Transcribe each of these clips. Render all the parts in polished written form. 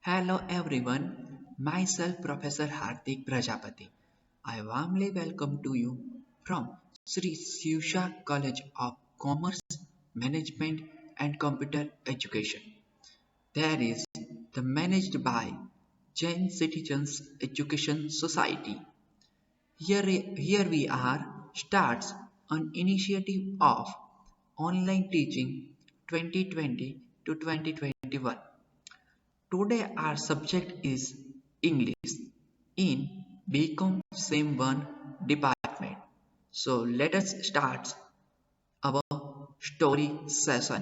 Hello everyone, myself Professor Hardik Prajapati. I warmly welcome to you from Sri Shivsha College of Commerce, Management and Computer Education. There is the managed by Jain Citizens Education Society. Here we are starts an initiative of online teaching 2020 to 2021. Today our subject is English in BCom Same 1 department. So let us start our story session.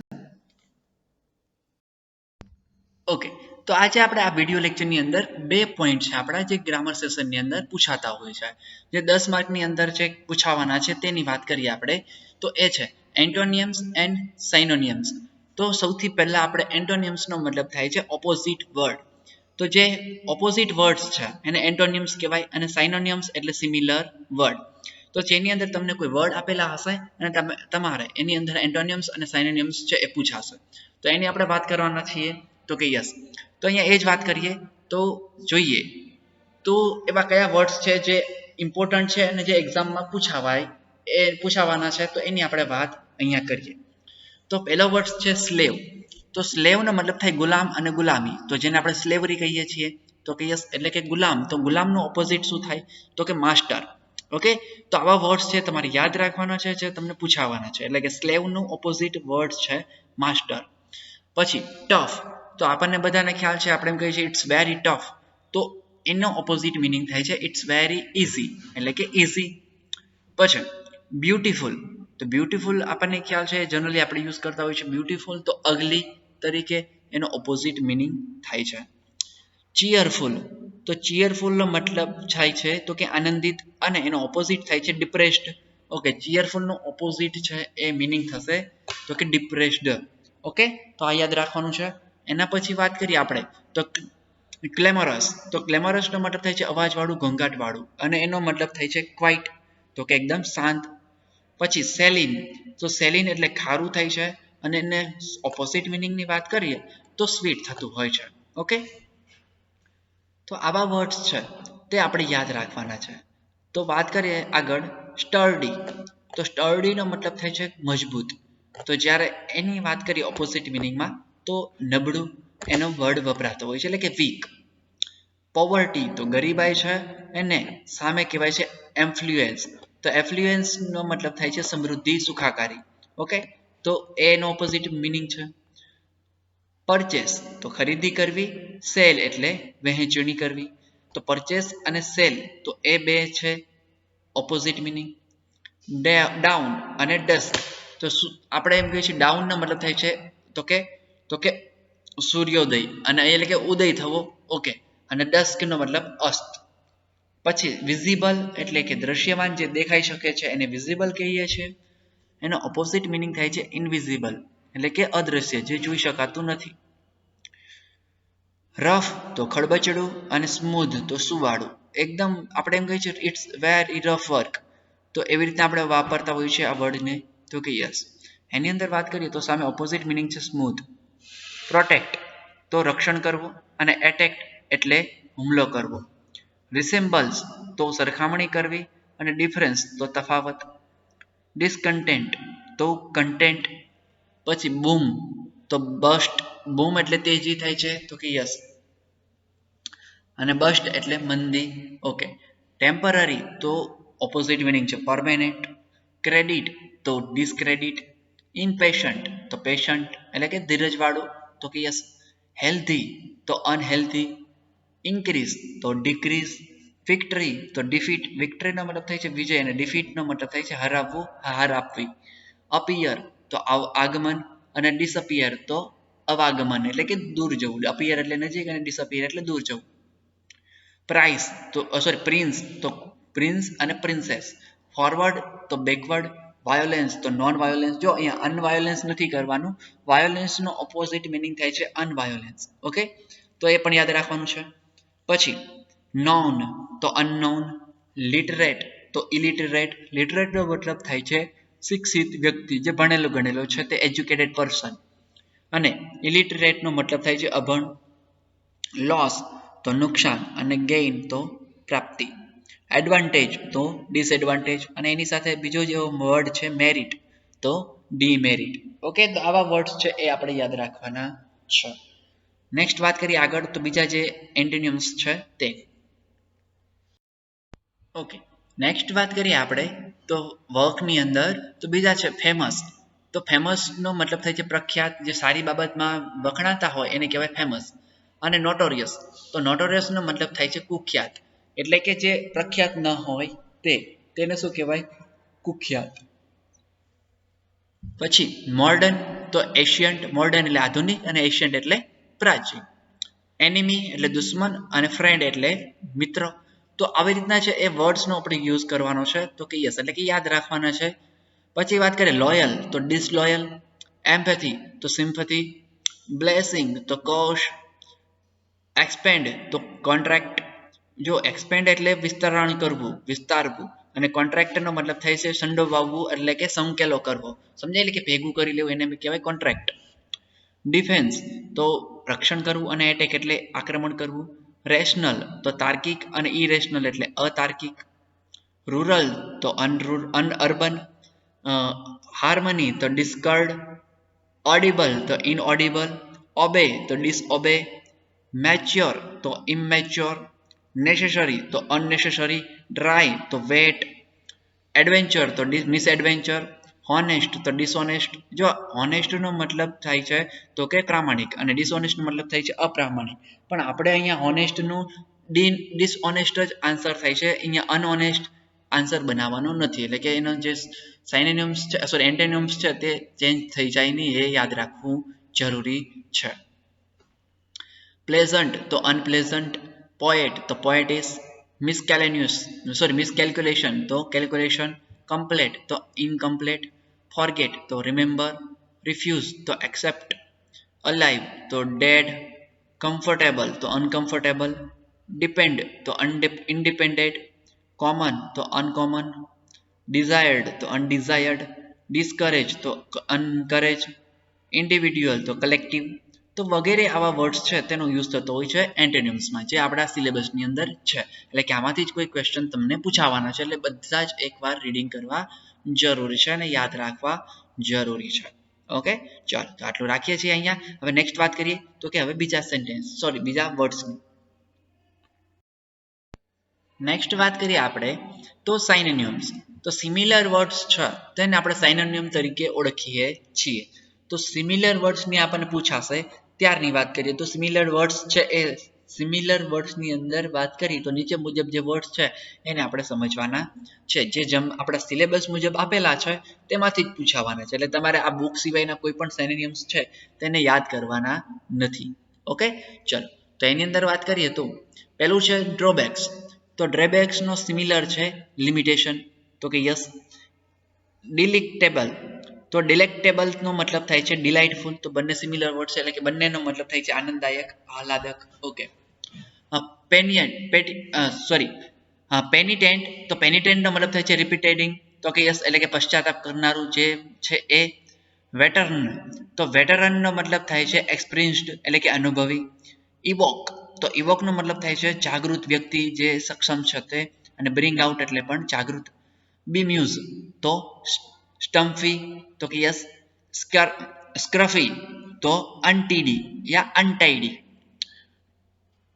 Okay તો આજે આપણે આ video લેક્ચરની અંદર બે point છે આપણા જે grammar સેશનની અંદર પૂછાતા હોય છે જે 10 માર્કની અંદર જે પૂછાવાના છે તેની વાત કરીએ આપણે તો એ છે એન્ટોનિયમ્સ એન્ડ સાઇનોનિયમ્સ. તો સૌથી પહેલા આપણે એન્ટોનિયમ્સનો મતલબ થાય છે ઓપોઝિટ વર્ડ. તો જે ઓપોઝિટ વર્ડ્સ છે એને એન્ટોનિયમ્સ કહેવાય અને સાઇનોનિયમ્સ એટલે સિમિલર વર્ડ. તો જેની અંદર તમને કોઈ વર્ડ આપેલા હશે અને તમારે એની અંદર એન્ટોનિયમ્સ અને સાઇનોનિયમ્સ છે એ પૂછાશે. તો એની આપણે વાત કરવાના છીએ તો કે યસ. તો અહીંયા એ જ વાત કરીએ તો જોઈએ તો એવા કયા વર્ડ્સ છે જે ઇમ્પોર્ટન્ટ છે અને જે એક્ઝામમાં પૂછાવાના છે તો એની આપણે વાત અહીંયા કરીએ. તો પહેલો વર્ડ છે સ્લેવ. તો સ્લેવનો મતલબ થાય ગુલામ અને ગુલામી. તો જેને આપણે સ્લેવરી કહીએ છીએ તો કે યસ એટલે કે ગુલામ. તો ગુલામનો ઓપોઝિટ શું થાય તો કે માસ્ટર. ઓકે, તો આવા વર્ડ્સ છે તમારે યાદ રાખવાના છે જે તમને પૂછાવાના છે. એટલે કે સ્લેવનું ઓપોઝિટ વર્ડ છે માસ્ટર. પછી ટફ. તો આપણને બધાને ખ્યાલ છે આપણે એમ કહીએ છીએ ઇટ્સ વેરી ટફ. તો એનો ઓપોઝિટ મિનિંગ થાય છે ઇટ્સ વેરી ઇઝી એટલે કે ઇઝી. પછી બ્યુટીફુલ. તો બ્યુટીફુલ આપણને ખ્યાલ છે જનરલી આપણે યુઝ કરતા હોઈએ છીએ બ્યુટીફુલ તો અગલી તરીકે એનો ઓપોઝિટ મિનિંગ થાય છે. ચીયરફુલ. તો ચીયરફુલનો મતલબ થાય છે તો કે આનંદિત અને એનો ઓપોઝિટ થાય છે ડિપ્રેસ્ડ. ઓકે, ચીયરફુલનો ઓપોઝિટ છે એ મિનિંગ થશે તો કે ડિપ્રેસ્ડ. ઓકે, તો આ યાદ રાખવાનું છે. એના પછી વાત કરીએ આપણે તો ક્લેમરસ. તો ક્લેમરસનો મતલબ થાય છે અવાજવાળું ઘોંઘાટવાળું અને એનો મતલબ થાય છે ક્વાઇટ તો કે એકદમ શાંત. પછી સેલિન. તો સેલિન એટલે ખારું થાય છે અને એને ઓપોઝિટ મિનિંગની વાત કરીએ તો સ્વીટ થતું હોય છે. ઓકે, તો આવા વર્ડ્સ છે તે આપણે યાદ રાખવાના છે. તો વાત કરીએ આગળ સ્ટર્ડી. તો સ્ટર્ડીનો મતલબ થાય છે મજબૂત. તો જ્યારે એની વાત કરીએ ઓપોઝિટ મિનિંગમાં તો નબળું એનો વર્ડ વપરાતો હોય છે એટલે કે વીક. પોવર્ટી તો ગરીબાઈ છે એને સામે કહેવાય છે એફ્લુએન્સ. તો એફ્લુએન્સનો મતલબ થાય છે સમૃદ્ધિ સુખાકારી. ઓકે, તો એનો ઓપોઝિટ મિનિંગ છે પરચેસ. તો ખરીદી કરવી. સેલ એટલે વહેંચણી કરવી. તો પરચેસ અને સેલ તો એ બે છે ઓપોઝિટ મિનિંગ. ડાઉન અને ડસ્ક. તો આપણે એમ કહીએ છીએ ડાઉનનો મતલબ થાય છે તો કે સૂર્યોદય અને એટલે કે ઉદય થવો. ઓકે, અને ડસ્કનો મતલબ અસ્ત. પછી વિઝિબલ એટલે કે દ્રશ્યમાન જે દેખાઈ શકે છે એને વિઝિબલ કહીએ છીએ. એનો ઓપોઝિટ મિનિંગ થાય છે ઇનવિઝિબલ એટલે કે અદ્રશ્ય જે જોઈ શકાતું નથી. રફ તો ખડબચડું અને સ્મૂધ તો સુવાળું. એકદમ આપણે એમ કહીએ છીએ ઇટ્સ વેરી રફ વર્ક. તો એવી રીતે આપણે વાપરતા હોઈએ છીએ આ વર્ડને તો કે યસ. એની અંદર વાત કરીએ તો સામે ઓપોઝિટ મિનિંગ છે સ્મૂથ. પ્રોટેક્ટ તો રક્ષણ કરવું અને એટેક એટલે હુમલો કરવો. રિસેમ્બલ્સ તો સરખામણી કરવી અને ડિફરન્સ તો તફાવત. ડિસકન્ટેન્ટ તો કન્ટેન્ટ. પછી બૂમ તો બસ્ટ. બૂમ એટલે તેજી થાય છે તો કે યસ અને બસ્ટ એટલે મંદી. ઓકે, ટેમ્પરરી તો ઓપોઝિટ મિનિંગ છે પરમેનન્ટ. ક્રેડિટ તો ડિસક્રેડિટ. ઇનપેશન્ટ તો પેશન્ટ એટલે કે ધીરજવાળું તો કે યસ. હેલ્ધી તો અનહેલ્ધી. ઇન્ક્રીઝ તો ડિક્રીઝ. વિક્ટરી તો ડિફીટ. વિક્ટરીનો મતલબ થાય છે વિજય અને ડિફીટનો મતલબ થાય છે હરાવવું, હાર આપવી. અપિયર તો આગમન અને ડિસઅપિયર તો અવાગમન એટલે કે દૂર જવું. અપિયર એટલે નજીક અને ડિસઅપિયર એટલે દૂર જવું. પ્રાઇસ તો પ્રિન્સ તો પ્રિન્સ અને પ્રિન્સેસ. ફોરવર્ડ તો બેકવર્ડ. વાયોલેન્સ તો નોન વાયોલેન્સ. જો અહીંયા અનવાયોલેન્સ નથી કરવાનું. વાયોલેન્સનો ઓપોઝિટ મિનિંગ થાય છે અનવાયોલેન્સ. ઓકે, તો એ પણ યાદ રાખવાનું છે. પછી નોન તો અનનોન. લિટરેટ તો ઇલિટરેટ. લિટરેટનો મતલબ થાય છે શિક્ષિત વ્યક્તિ જે ભણેલો ગણેલો છે તે એજ્યુકેટેડ પર્સન. અને ઇલિટરેટનો મતલબ થાય છે અભણ. લોસ તો નુકસાન અને ગેઇન તો પ્રાપ્તિ, એડવાન્ટેજ તો ડિસએડવાન્ટેજ અને એની સાથે બીજો જે વર્ડ છે મેરિટ તો ડીમેરિટ. ઓકે, તો આવા વર્ડ્સ છે એ આપણે યાદ રાખવાના છે. નેક્સ્ટ વાત કરીએ આગળ, તો બીજા જે એન્ટોનિયમ્સ છે તે. ઓકે, નેક્સ્ટ વાત કરીએ આપણે તો વર્કની અંદર તો બીજા છે ફેમસ. તો ફેમસનો મતલબ થાય છે પ્રખ્યાત, જે સારી બાબતમાં વખણાતા હોય એને કહેવાય ફેમસ. અને નોટોરિયસ, તો નોટોરિયસનો મતલબ થાય છે કુખ્યાત, એટલે કે જે પ્રખ્યાત ન હોય તેને શું કહેવાય? કુખ્યાત. પછી મોડર્ન, તો એશિયન્ટ, મોડર્ન એટલે આધુનિક અને એશિયન્ટ એટલે પ્રાચીન. એનિમી એટલે દુશ્મન અને ફ્રેન્ડ એટલે મિત્ર. તો આવી રીતના છે એ વર્ડ્સનો આપણે યુઝ કરવાનો છે, તો કે યસ એટલે કે યાદ રાખવાના છે. પછી વાત કરીએ લોયલ તો ડિસલોયલ, એમ્પેથી તો સિમ્પથી, બ્લેસિંગ તો કોશ, એક્સપેન્ડ તો કોન્ટ્રાક્ટ. જો એક્સપેન્ડ એટલે વિસ્તરણ કરવું, વિસ્તારવું, અને કોન્ટ્રાક્ટનો મતલબ થાય છે સંડોવાવવું એટલે કે સંકેલો કરવો, સમજાય, એટલે કે ભેગું કરી લેવું, એને કહેવાય કોન્ટ્રાક્ટ. ડિફેન્સ તો રક્ષણ કરવું અને એટેક એટલે આક્રમણ કરવું. રેશનલ તો તાર્કિક અને ઇરેશનલ એટલે અતાર્કિક. રૂરલ તો અનઅર્બન. હાર્મની તો ડિસ્કર્ડ. ઓડિબલ તો ઇનઓડિબલ. ઓબે તો ડિસઓબે. મેચ્યોર તો ઇમેચ્યોર. નેસેસરી તો અનનેસેસરી. ડ્રાય તો વેટ. એડવેન્ચર તો મિસએડવેન્ચર. હોનેસ્ટ તો ડિસઓનેસ્ટ. જો હોનેસ્ટનો મતલબ થાય છે તો કે પ્રામાણિક અને ડિસઓનેસ્ટનો મતલબ થાય છે અપ્રામાણિક, પણ આપણે અહીંયા હોનેસ્ટનું ડિસઓનેસ્ટ જ આન્સર થાય છે, અહીંયા અનઓનેસ્ટ આન્સર બનાવવાનો નથી, એટલે કે એનો જે સાઇનોનિમ્સ છે, સોરી એન્ટોનિમ્સ છે તે ચેન્જ થઈ જાય નહીં, એ યાદ રાખવું જરૂરી છે. પ્લેઝન્ટ તો અનપ્લેઝન્ટ. પોએટ તો પોએટિસ. મિસકેલ્ક્યુલેશન તો કેલ્ક્યુલેશન. કમ્પ્લેટ તો ઇનકમ્પ્લેટ. ફોરગેટ તો રિમેમ્બર. રિફ્યુઝ તો એક્સેપ્ટ. અલાઇવ તો ડેડ. કમ્ફર્ટેબલ તો અનકમ્ફર્ટેબલ. ડિપેન્ડ તો ઇન્ડિપેન્ડન્ટ. કોમન તો અનકોમન. ડિઝાયર્ડ તો અનડિઝાયર્ડ. ડિસ્કરેજ તો અનકરેજ. ઇન્ડિવિડ્યુઅલ તો કલેક્ટિવ. તો વગેરે આવા વર્ડ્સ છે તેનો યુઝ થતો હોય છે એન્ટોનિમ્સમાં, જે આપણા સિલેબસની અંદર છે, એટલે કે આમાંથી જ કોઈ ક્વેશ્ચન તમને પૂછાવાના છે, એટલે બધા જ એકવાર રીડિંગ કરવા જરૂરી છે અને યાદ રાખવા જરૂરી છે. ઓકે, ચાલો તો આટલું રાખીએ છીએ અહીંયા. હવે નેક્સ્ટ વાત કરીએ તો કે હવે બીજા વર્ડ્સની. નેક્સ્ટ વાત કરીએ આપણે તો સાઇનોનિમ્સ. તો સિમિલર વર્ડ્સ છે તેને આપણે સાઇનોનિમ તરીકે ઓળખીએ છીએ. તો સિમિલર વર્ડ્સની આપણને પૂછાશે ત્યારની વાત કરીએ તો સિમિલર વર્ડ્સ છે એ સિમિલર વર્ડ્સની અંદર વાત કરી તો નીચે મુજબ જે વર્ડ્સ છે એને આપણે સમજવાના છે, જે આપણા સિલેબસ મુજબ આપેલા છે તેમાંથી જ પૂછાવાના છે, એટલે તમારે આ બુક સિવાયના કોઈ પણ સિનોનિમ્સ છે તેને યાદ કરવાના નથી. ઓકે, ચલો તો એની અંદર વાત કરીએ તો પહેલું છે ડ્રોબેક્સ. તો ડ્રોબેક્સનો સિમિલર છે લિમિટેશન, તો કે યસ. ડિલિક્ટેબલ તો ડિલેક્ટેબલનો મતલબ થાય છે ડિલાઇટફુલ, તો બંને સિમિલર વર્ડ છે, એટલે કે બંનેનો મતલબ થાય છે આનંદદાયક, આહલાદક. ઓકે. પેનિટેન્ટ તો પેનિટેન્ટનો મતલબ થાય છે રિપીટેડિંગ, તો કે યસ એટલે કે પશ્ચાતાપ કરનારું જે છે એ. વેટરન તો વેટરનનો મતલબ થાય છે એક્સપિરિયન્સ્ડ એટલે કે અનુભવી. ઇવોક તો ઇવોકનો મતલબ થાય છે જાગૃત વ્યક્તિ જે સક્ષમ છે તે, અને બ્રિંગ આઉટ એટલે પણ જાગૃત. બીમ્યુઝ તો સ્ટમ્ફી, તો કે યસ. સ્ક્રફી તો અનટીડી યા અનટાઈડી.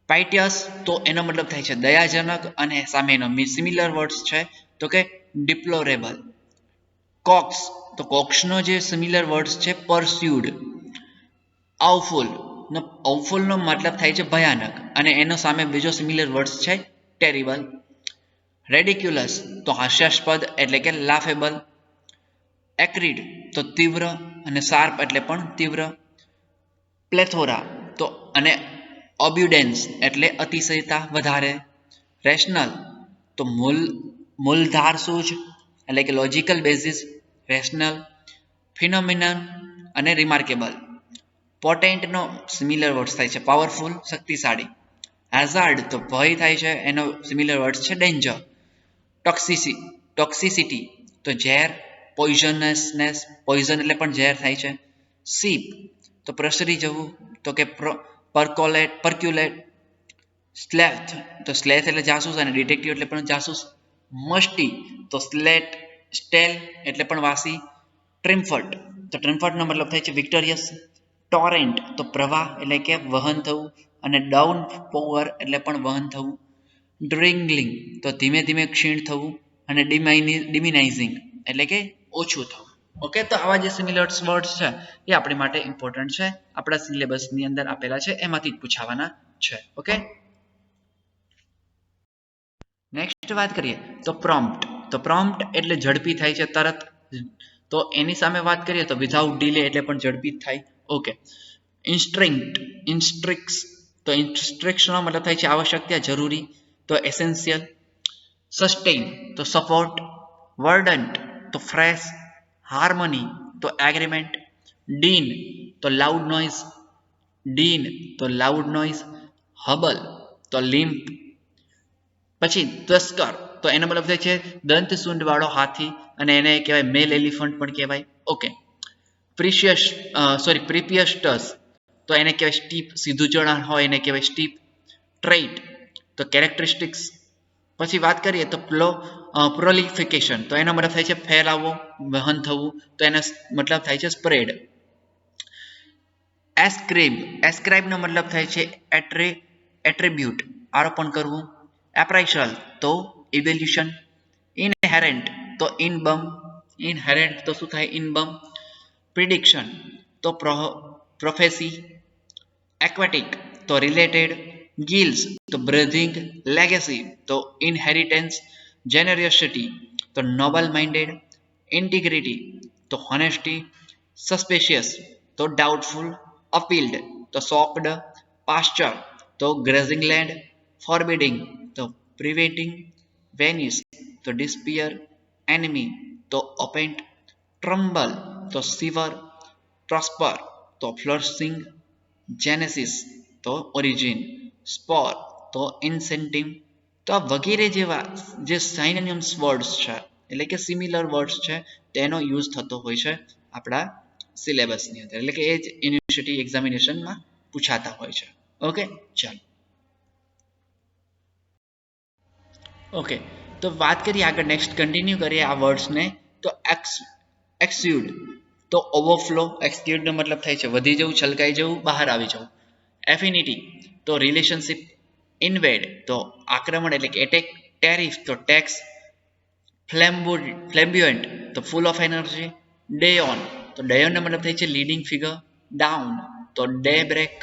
પાઇટિયસ તો એનો મતલબ થાય છે દયાજનક, અને સામેનો સિમિલર વર્ડ્સ છે તો કે ડિપ્લોરેબલ. કોક્સ તો કોક્સનો જે સિમિલર વર્ડ્સ છે પરસ્યુડ. આવફુલ નો મતલબ થાય છે ભયાનક, અને એનો સામે બીજો સિમિલર વર્ડ્સ છે ટેરિબલ. રેડિક્યુલસ તો હાસ્યાસ્પદ એટલે કે લાફેબલ. એક્રિડ તો તીવ્ર, અને શાર્પ એટલે પણ તીવ્ર. પ્લેથોરા તો અને ઓબ્યુડેન્સ એટલે અતિશયતા, વધારે. રેશનલ તો મૂલધાર સૂઝ એટલે કે લોજિકલ બેઝિસ, રેશનલ. ફિનોમિનન અને રિમાર્કેબલ. પોટેન્ટનો સિમિલર વર્ડ્સ થાય છે પાવરફુલ, શક્તિશાળી. હેઝાર્ડ તો ભય થાય છે, એનો સિમિલર વર્ડ્સ છે ડેન્જર. ટોક્સિસિટી તો ઝેર, પોઈઝન એટલે પણ ઝેર થાય છે. સીપ તો પ્રસરી જવું, તો કે percolate, સ્લેથ તો સ્લેથ એટલે જાસૂસ અને ડિટેક્ટિવ એટલે પણ જાસૂસ. મસ્ટી તો સ્લેટ સ્ટેલ એટલે પણ વાસી. ટ્રિમ્ફર્ટ તો ટ્રિમ્ફર્ટનો મતલબ થાય છે વિક્ટોરિયસ. ટોરેન્ટ તો પ્રવાહ એટલે કે વહન થવું અને ડાઉન પોવર એટલે પણ વહન થવું. ડ્રિંગલિંગ તો ધીમે ધીમે ક્ષીણ થવું અને ડિમિનાઇઝિંગ એટલે કે ઓછું થવું. ઓકે, તો આવા જે સિમિલર વર્ડ્સ છે એ આપણી માટે ઇમ્પોર્ટન્ટ છે, આપણા સિલેબસની અંદર આપેલા છે, એમાંથી જ પૂછાવાના છે. ઓકે, નેક્સ્ટ વાત કરીએ તો પ્રોમ્પ્ટ. તો પ્રોમ્પ્ટ એટલે ઝડપી થાય છે, તરત. તો એની સામે વાત કરીએ તો વિધાઉટ ડીલે એટલે પણ ઝડપી જ થાય. ઓકે, ઇન્સ્ટ્રિક્સ તો ઇન્સ્ટ્રિક્શનનો મતલબ થાય છે આવશ્યકતા, જરૂરી. તો એસેન્શિયલ. સસ્ટેઇન તો સપોર્ટ. વર્ડન્ટ તો ફ્રેશ. હાર્મની તો એગ્રીમેન્ટ. ડીન તો લાઉડ નોઇઝ. હબલ તો લિમ્પ. પછી તસ્કર તો એનો મતલબ થાય છે દંત સૂંઢ વાળો હાથી અને એને કહેવાય મેલ એલિફન્ટ પણ કહેવાય. ઓકે, પ્રિપિયસ્ટસ તો એને કહેવાય સ્ટીપ, સીધું ચઢાણ હોય એને કહેવાય સ્ટીપ. ટ્રેઇટ તો કેરેક્ટરિસ્ટિક્સ. પછી વાત કરીએ તો પ્રોલિફિકેશન તો એનો મતલબ થાય છે ફેલાવવો, વહન થવું, તો એનો મતલબ થાય છે સ્પ્રેડ. એસ્ક્રાઇબ નો મતલબ થાય છે એટ્રીબ્યુટ, આરોપણ કરવું. એપ્રાઇશલ તો ઇવેલ્યુશન. ઇનહેરેન્ટ તો ઇનહેરેન્ટ તો શું થાય ઇનબમ. પ્રિડિક્શન તો પ્રોફેસી. એક્વેટિક તો રિલેટેડ. ગિલ્સ તો બ્રીધિંગ. લેગેસી તો ઇનહેરિટન્સ. જેનરિયોસિટી તો નોબલ માઇન્ડેડ. ઇન્ટિગ્રિટી તો હોનેસ્ટી. સસ્પિશિયસ તો ડાઉટફુલ. અપીલ્ડ તો સોક્ડ. પાસ્ચર તો ગ્રેઝિંગ લેન્ડ. ફોરબિડિંગ તો પ્રિવેન્ટિંગ. વેનિસ તો ડિસ્પિયર. એનિમી તો ઓપેન્ટ. ટ્રમ્બલ તો સિવર. પ્રોસ્પર તો ફ્લર્સિંગ. જેનેસિસ તો ઓરિજિન. સ્પોર તો ઇન્સેન્ટિવ. તો આ વગેરે જેવા જે સાઇનોનિમ્સ વર્ડ્સ છે એટલે કે સિમિલર વર્ડ્સ છે તેનો યુઝ થતો હોય છે આપણા સિલેબસની અંદર, એટલે કે એ જ યુનિવર્સિટી એક્ઝામિનેશનમાં પૂછાતા હોય છે. ઓકે, ચાલો. ઓકે, તો વાત કરીએ આગળ, નેક્સ્ટ કન્ટિન્યુ કરીએ આ વર્ડ્સને. તો એક્સ્યુડ તો ઓવરફ્લો. એક્સ્યુડનો મતલબ થાય છે વધી જવું, છલકાઈ જવું, બહાર આવી જવું. એફિનિટી તો રિલેશનશિપ. ઇન્વેડ તો આક્રમણ એટલે કે એટેક. ટેરિફ તો ટેક્સ. ફ્લેમ્બ્યુઅન્ટ તો ફૂલ ઓફ એનર્જી. ડેયોન તો ડેયોનનો મતલબ થાય છે લીડિંગ ફિગર. ડાઉન તો ડે બ્રેક.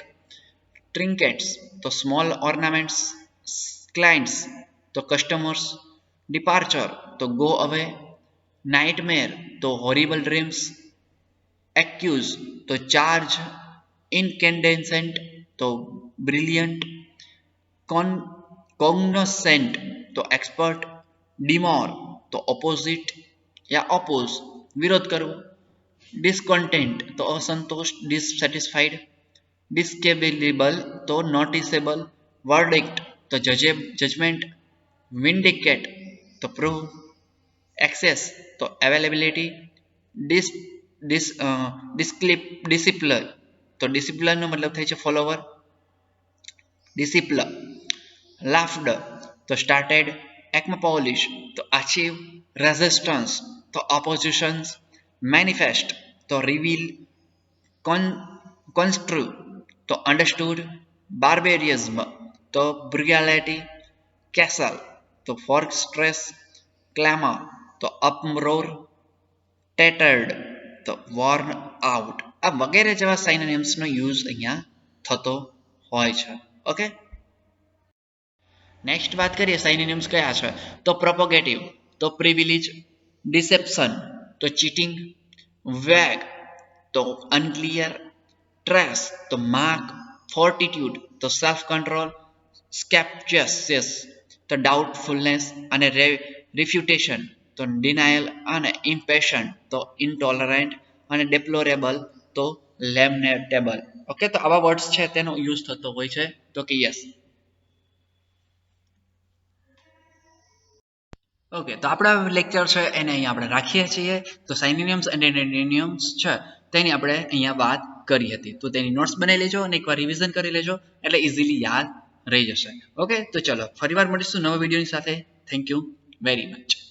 ટ્રિન્કેટ્સ તો સ્મોલ ઓર્નામેન્ટ્સ. ક્લાયન્ટ્સ તો કસ્ટમર્સ. ડિપાર્ચર તો ગો અવે. નાઇટમેર તો હોરિબલ ડ્રીમ્સ. એક્યુઝ તો ચાર્જ. ઇનકેન્ડેસન્ટ તો બ્રિલિયન્ટ. કોગ્નોસેન્ટ તો એક્સપર્ટ. ડિમોર તો ઓપોઝિટ યા ઓપોઝ, વિરોધ કરવો. ડિસ્કોન્ટેન્ટ તો અસંતોષ, ડિસસેટિસ્ફાઈડ. ડિસ્કેબેલેબલ તો નોટિસેબલ. વર્ડિક્ટ તો જજમેન્ટ. વિન્ડિકેટ તો પ્રૂવ. એક્સેસ તો અવેલેબિલિટી. ડિસિપ્લિન તો ડિસિપ્લિનનો મતલબ થાય છે ફોલોવર. ડિસિપ્લ. લાફ્ડ તો સ્ટાર્ટેડ. એકમપોલિશ તો અચીવ. રેઝિસ્ટન્સ તો ઓપોઝિશન્સ. મેનિફેસ્ટ તો રિવીલ. કોન્સ્ટ્રુ તો અન્ડરસ્ટુડ. બાર્બેરિયઝમ તો બ્રુટાલિટી. કેસલ તો ફોર્ટ્રેસ. ક્લેમર તો અપરોર. ટેટર્ડ તો વોર્ન આઉટ. આ વગેરે જેવા સાઇનોનિમ્સનો યુઝ અહીંયા થતો હોય છે. ઓકે, નેક્સ્ટ વાત કરીએ સાઇનોનિમ્સ કયા છે. તો પ્રોપોગેટિવ તો પ્રિવિલેજ. ડિસેપ્શન તો ચીટિંગ. વેગ તો અનક્લિયર. ટ્રેસ તો માર્ક. ફોર્ટિટ્યુડ તો સેલ્ફ કંટ્રોલ. સ્કેપ્ટિયસ તો ડાઉટફુલનેસ અને રિફ્યુટેશન તો ડિનાયલ અને ઇમ્પેશન્ટ તો ઇન્ટોલરન્ટ અને ડેપ્લોરેબલ તો લેમેટેબલ. ઓકે, તો આવા વર્ડ્સ છે તેનો યુઝ થતો હોય છે. તો કે યસ. ઓકે, તો આપણા લેક્ચર છે એને અહીંયા આપણે રાખીએ છીએ. તો સાઇનોનિમ્સ અને એન્ટોનિમ્સ છે તેની આપણે અહીંયા વાત કરી હતી. તો તેની નોટ્સ બનાવી લેજો અને એકવાર રિવિઝન કરી લેજો એટલે ઇઝીલી યાદ રહી જશે. ઓકે, તો ચલો ફરીવાર મળીશું નવા વિડીયોની સાથે. Thank you very much.